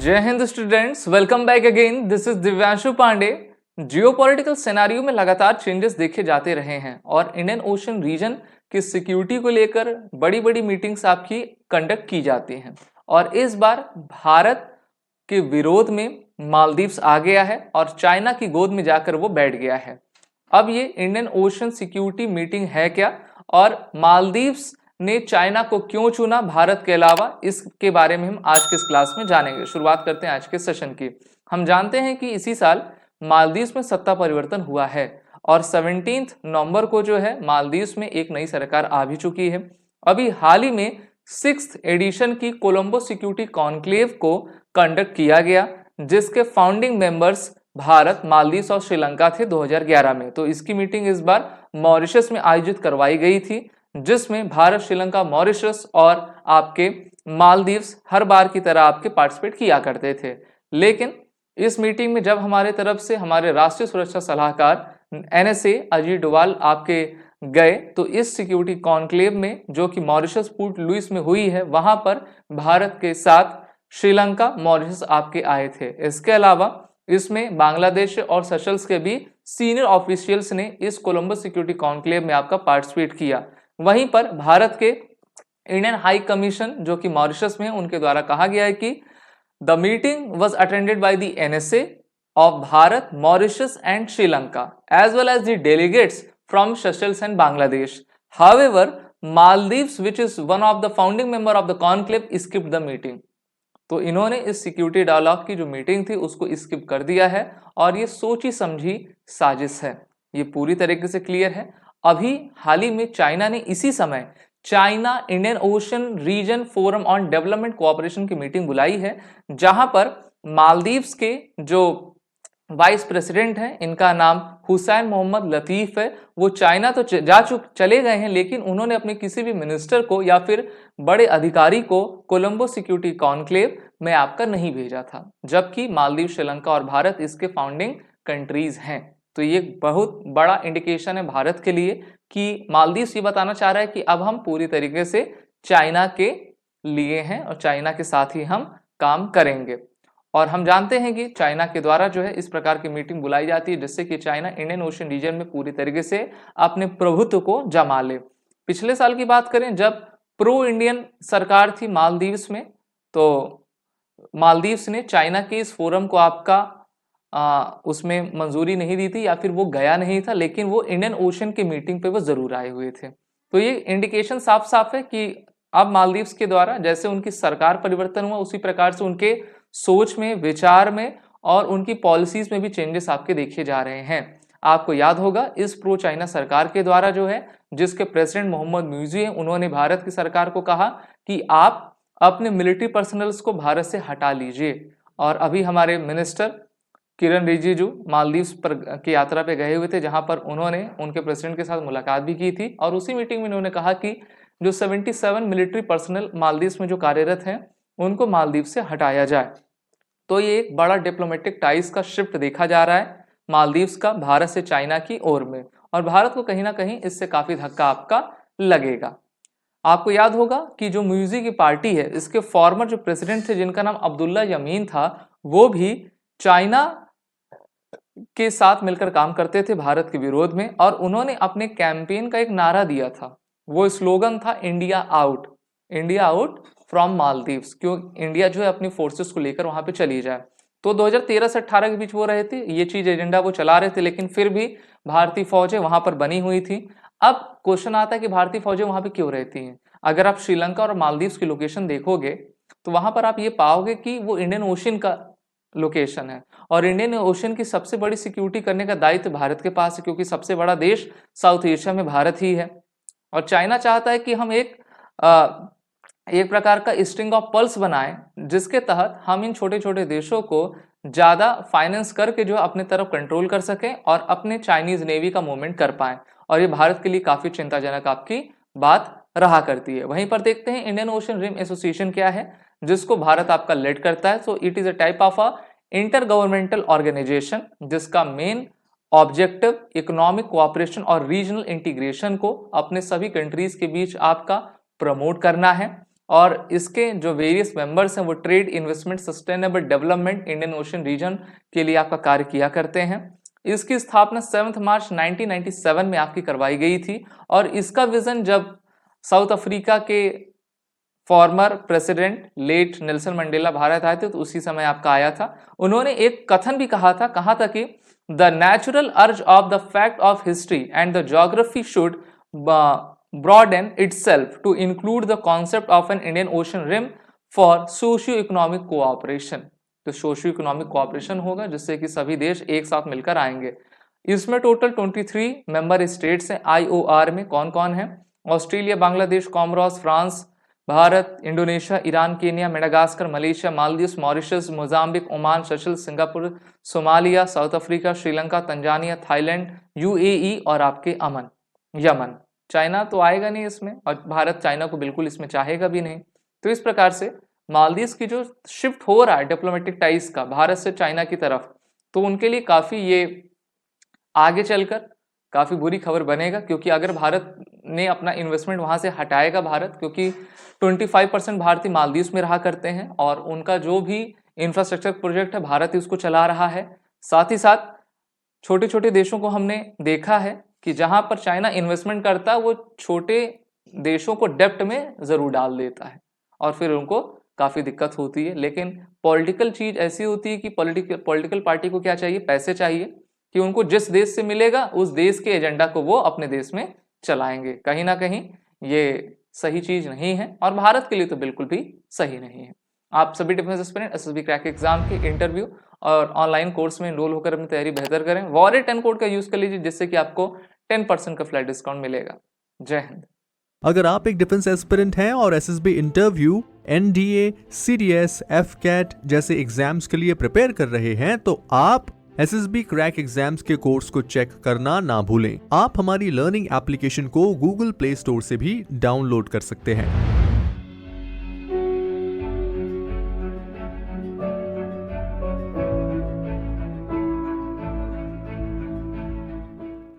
जय हिंद students, welcome back again. This is Divyanshu Pandey. Geopolitical scenario में लगातार चेंजेस देखे जाते रहे हैं और इंडियन ओशन रीजन की सिक्योरिटी को लेकर बड़ी बड़ी मीटिंग्स आपकी कंडक्ट की जाती हैं और इस बार भारत के विरोध में मालदीव्स आ गया है और चाइना की गोद में जाकर वो बैठ गया है। अब ये इंडियन ओशन सिक्योरिटी मीटिंग है क्या और मालदीव्स ने चाइना को क्यों चुना भारत के अलावा, इसके बारे में हम आज के इस क्लास में जानेंगे। शुरुआत करते हैं आज के सेशन की। हम जानते हैं कि इसी साल मालदीव्स में सत्ता परिवर्तन हुआ है और 17 नवंबर को जो है मालदीव्स में एक नई सरकार आ भी चुकी है। अभी हाल ही में 6th एडिशन की कोलंबो सिक्योरिटी कॉन्क्लेव को कंडक्ट किया गया, जिसके फाउंडिंग मेंबर्स भारत, मालदीव्स और श्रीलंका थे 2011 में। तो इसकी मीटिंग इस बार मॉरिशस में आयोजित करवाई गई थी, जिसमें भारत, श्रीलंका, मॉरिशस और आपके मालदीव्स हर बार की तरह आपके पार्टिसिपेट किया करते थे। लेकिन इस मीटिंग में जब हमारे तरफ से हमारे राष्ट्रीय सुरक्षा सलाहकार NSA अजीत डोभाल आपके गए, तो इस सिक्योरिटी कॉन्क्लेव में जो कि मॉरिशस पोर्ट लुइस में हुई है, वहां पर भारत के साथ श्रीलंका, मॉरिशस आपके आए थे। इसके अलावा इसमें बांग्लादेश और सेशल्स के भी सीनियर ऑफिशियल्स ने इस कोलंबो सिक्योरिटी कॉन्क्लेव में आपका पार्टिसिपेट किया। वहीं पर भारत के इंडियन हाई कमीशन जो कि मॉरिशस में है, उनके द्वारा कहा गया है कि the meeting was attended by the NSA of Bharat, Mauritius and Sri Lanka as well as the delegates from Seychelles and Bangladesh. However, Maldives which is one of the founding member of the conclave skipped the meeting. तो इन्होंने इस security dialogue की जो meeting थी उसको skip कर दिया है और ये सोची समझी साजिश है। ये पूरी तरीके से क्लियर है। अभी हाल ही में चाइना ने इसी समय China Indian Ocean region forum on development cooperation की मीटिंग बुलाई है, जहां पर मालदीव्स के जो वाइस प्रेसिडेंट हैं, इनका नाम हुसैन मोहम्मद लतीफ है। वो चाइना तो चले गए हैं, लेकिन उन्होंने अपने किसी भी मिनिस्टर को या फिर बड़े अधिकारी को कोलंबो सिक्योरिटी कॉन्क्लेव में आपका नहीं भेजा था, जबकि मालदीव, श्रीलंका और भारत इसके फाउंडिंग कंट्रीज हैं। तो ये बहुत बड़ा इंडिकेशन है भारत के लिए कि मालदीव्स ये बताना चाह रहा है कि अब हम पूरी तरीके से चाइना के लिए हैं और चाइना के साथ ही हम काम करेंगे। और हम जानते हैं कि चाइना के द्वारा जो है इस प्रकार की मीटिंग बुलाई जाती है, जिससे कि चाइना इंडियन ओशन रीजन में पूरी तरीके से अपने प्रभुत्व को जमा ले। पिछले साल की बात करें, जब प्रो इंडियन सरकार थी मालदीव्स में, तो मालदीव्स ने चाइना के इस फोरम को आपका उसमें मंजूरी नहीं दी थी या फिर वो गया नहीं था, लेकिन वो इंडियन ओशन की मीटिंग पे वो जरूर आए हुए थे। तो ये इंडिकेशन साफ साफ है कि अब मालदीव्स के द्वारा जैसे उनकी सरकार परिवर्तन हुआ, उसी प्रकार से उनके सोच में, विचार में और उनकी पॉलिसीज में भी चेंजेस आपके देखे जा रहे हैं। आपको याद होगा इस प्रो चाइना सरकार के द्वारा जो है, जिसके प्रेसिडेंट मोहम्मद मुइज़ी हैं, उन्होंने भारत की सरकार को कहा कि आप अपने मिलिट्री पर्सनल्स को भारत से हटा लीजिए। और अभी हमारे मिनिस्टर किरण रिजिजू मालदीव्स पर की यात्रा पे गए हुए थे, जहां पर उन्होंने उनके प्रेसिडेंट के साथ मुलाकात भी की थी और उसी मीटिंग में उन्होंने कहा कि जो 77 मिलिट्री पर्सनल मालदीव्स में जो कार्यरत हैं, उनको मालदीव से हटाया जाए। तो ये एक बड़ा डिप्लोमेटिक टाइज का शिफ्ट देखा जा रहा है मालदीव्स का भारत से चाइना की ओर में, और भारत को कहीं ना कहीं इससे काफी धक्का आपका लगेगा। आपको याद होगा कि जो मुइज़ी की पार्टी है, इसके फॉर्मर जो प्रेसिडेंट थे जिनका नाम अब्दुल्ला यमीन था, वो भी चाइना के साथ मिलकर काम करते थे भारत के विरोध में, और उन्होंने अपने कैंपेन का एक नारा दिया था। वो स्लोगन था India out, India out from Maldives, क्यों इंडिया जो है अपनी फोर्सेस को लेकर वहां पे चली जाए। तो 2013 से 18 के बीच वो रहे थे, ये चीज एजेंडा वो चला रहे थे, लेकिन फिर भी भारतीय फौजें वहां पर बनी हुई थी। अब क्वेश्चन आता है कि भारतीय फौजें वहां पे क्यों रहती हैं। अगर आप श्रीलंका और मालदीव्स की लोकेशन देखोगे तो वहां पर आप ये पाओगे कि वो इंडियन ओशन का लोकेशन है और इंडियन ओशन की सबसे बड़ी सिक्योरिटी करने का दायित्व भारत के पास है, क्योंकि सबसे बड़ा देश साउथ एशिया में भारत ही है। और चाइना चाहता है कि हम एक प्रकार का स्ट्रिंग ऑफ पर्ल्स बनाएं, जिसके तहत हम इन छोटे छोटे देशों को ज्यादा फाइनेंस करके जो अपने तरफ कंट्रोल कर सकें और अपने चाइनीज नेवी का मूवमेंट कर पाएं। और ये भारत के लिए काफी चिंताजनक आपकी बात रहा करती है। वहीं पर देखते हैं इंडियन ओशन रिम एसोसिएशन क्या है, जिसको भारत आपका लेड करता है। So it is a type of a inter governmental organization, जिसका मेन ऑब्जेक्टिव इकोनॉमिक कोऑपरेशन और रीजनल इंटीग्रेशन को अपने सभी कंट्रीज के बीच आपका प्रमोट करना है। और इसके जो वेरियस मेंबर्स हैं वो trade, investment, sustainable development, Indian Ocean region के लिए आपका कार्य किया करते हैं। इसकी स्थापना 7 मार्च 1997 में आपकी करवाई गई थी और इसका विजन जब साउथ अफ्रीका के former president late Nelson Mandela Bharat आए थे तो उसी समय आपका आया था। उन्होंने एक कथन भी कहा था कि द नेचुरल अर्ज of the fact of history and the geography should broaden itself to include the concept of an Indian Ocean Rim for socio-economic cooperation। तो सोशियो इकोनॉमिक कोऑपरेशन होगा जिससे कि सभी देश एक साथ मिलकर आएंगे। इसमें टोटल 23 मेंबर स्टेट्स हैं। IOR में कौन कौन है? Australia, Bangladesh, Comoros, France, Bharat, Indonesia, Iran, Kenya, Madagascar, Malaysia, Maldives, Mauritius, Mozambique, Oman, Seychelles, Singapore, Somalia, South Africa, Sri Lanka, Tanzania, Thailand, UAE और आपके यमन। चाइना तो आएगा नहीं इसमें और भारत चाइना को बिल्कुल इसमें चाहेगा भी नहीं। तो इस प्रकार से मालदीव्स की जो शिफ्ट हो रहा है डिप्लोमेटिक टाइज का भारत से चाइना की तरफ, तो उनके लिए काफी ये आगे चलकर काफी बुरी खबर बनेगा, क्योंकि अगर भारत ने अपना इन्वेस्टमेंट वहां से हटाएगा भारत, क्योंकि 25% भारतीय मालदीव्स में रहा करते हैं और उनका जो भी इंफ्रास्ट्रक्चर प्रोजेक्ट है भारत ही उसको चला रहा है। साथ ही साथ छोटे छोटे देशों को हमने देखा है कि जहां पर चाइना इन्वेस्टमेंट करता है वो छोटे देशों को डेप्ट में जरूर डाल देता है और फिर उनको काफी दिक्कत होती है। लेकिन पॉलिटिकल चीज ऐसी होती है कि पॉलिटिकल पार्टी को क्या चाहिए? पैसे चाहिए कि उनको जिस देश से मिलेगा उस देश के एजेंडा को वो अपने देश में चलाएंगे। कहीं ना कहीं ये सही चीज नहीं है और भारत के लिए तो बिल्कुल भी सही नहीं है। आप सभी defence aspirant SSB crack exam के इंटरव्यू और ऑनलाइन कोर्स में एनरोल होकर अपनी तैयारी बेहतर करें। वॉरियर 10 कोड का यूज कर लीजिए जिससे कि आपको 10% का फ्लैट डिस्काउंट मिलेगा। जय हिंद। अगर आप एक डिफेंस एस्पिरेंट हैं और SSB interview, NDA, CDS, FCAT जैसे एग्जाम्स के लिए प्रिपेयर कर रहे हैं तो आप SSB क्रैक एग्जाम्स के कोर्स को चेक करना ना भूलें। आप हमारी लर्निंग एप्लीकेशन को Google Play Store से भी डाउनलोड कर सकते हैं।